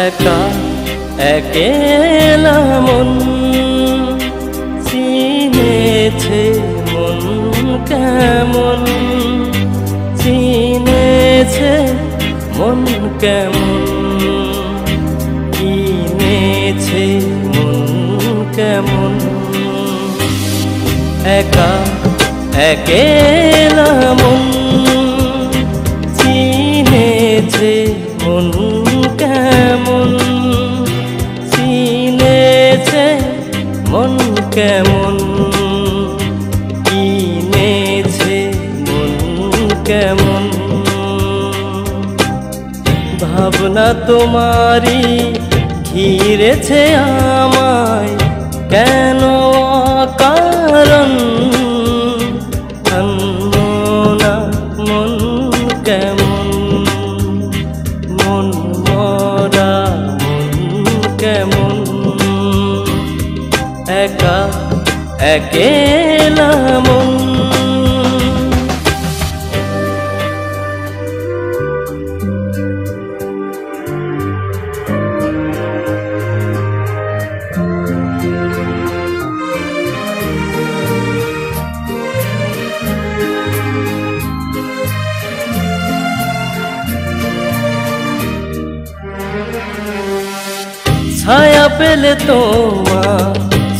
একা একেলা মন চিনেছে মন কেমন, চিনেছে মন কেমন, চিনেছে মন কেমন। একা একেলা মন চিনেছে মন কেমন, চিনেছে মন কেমন, চিনেছে মন কেমন। ভাবনা তোমারই ঘিরেছে আমায় কেন অকারণ, জানো না মন কেমন, মন মরা মন কেমন। একা একেলা মন। ছায়া পেলে তোমার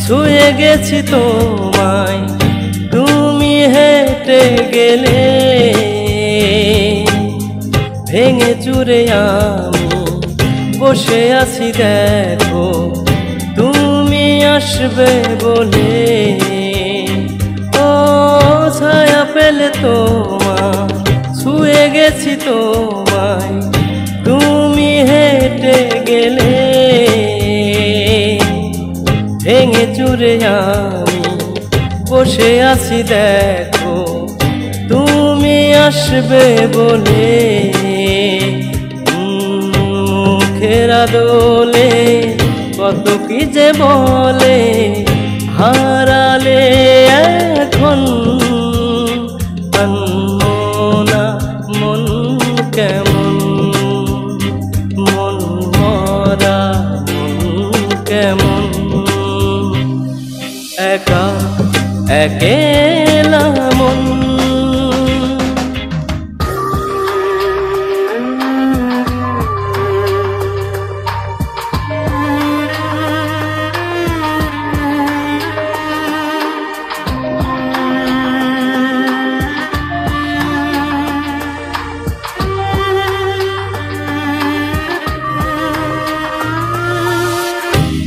ছুঁয়ে গেছি তোমায়, তুমি হেঁটে গেলে ভেঙে চুরে আমি বসে আছি দেখো তুমি আসবে বলে। ও ছায়া পেলে তোমার ছুঁয়ে গেছি তোমায়, তুমি হেঁটে গেলে ভেঙে চুরে আমি বসে আছি দেখো তুমি আসবে বলে। মুখের আদলে কত কি যে বলে হারালে এখন, জানো না মন কেমন, মন মরা মন কেমন। একা একেলা মন।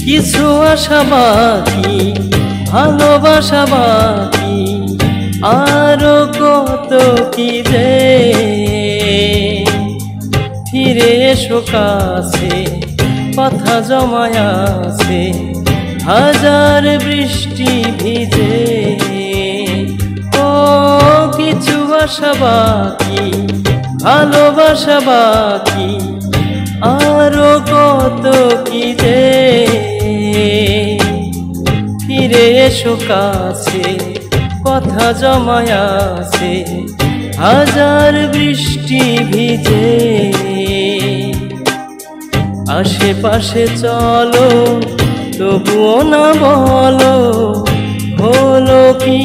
কিছু আশা বাকি, ভালোবাসা বাকি, আরো কত কি যে। ফিরে এসো কাছে কথা জমায় আছে হাজার বৃষ্টি ভিজে। ও কিছু আশা বাকি, ভালোবাসা বাকি, আরো কত কি যে। ফিরে এসো কাছে কথা জমায় আছে হাজার বৃষ্টি ভিজে। আশেপাশে চলো তবুও না বলো হলো কি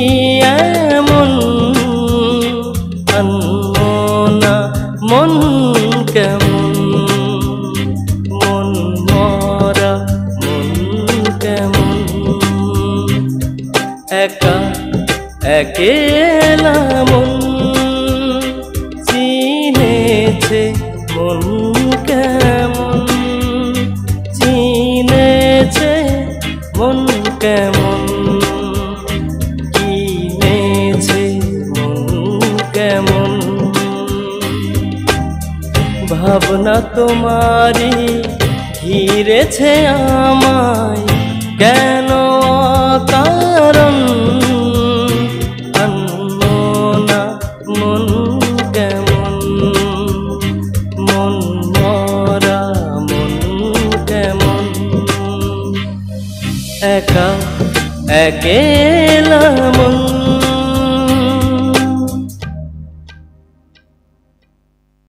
এমন, জানো না মন কেমন, মন মরা মন কেমন। একা একেলা মন চিনেছে মন কেমন, চিনেছে মন কেমন, চিনেছে মন কেমন। ভাবনা তোমারই ঘিরেছে আমায় কেন কারণ, জানো না মন কেমন, মন মরা মন কেমন। একা একেলা মন।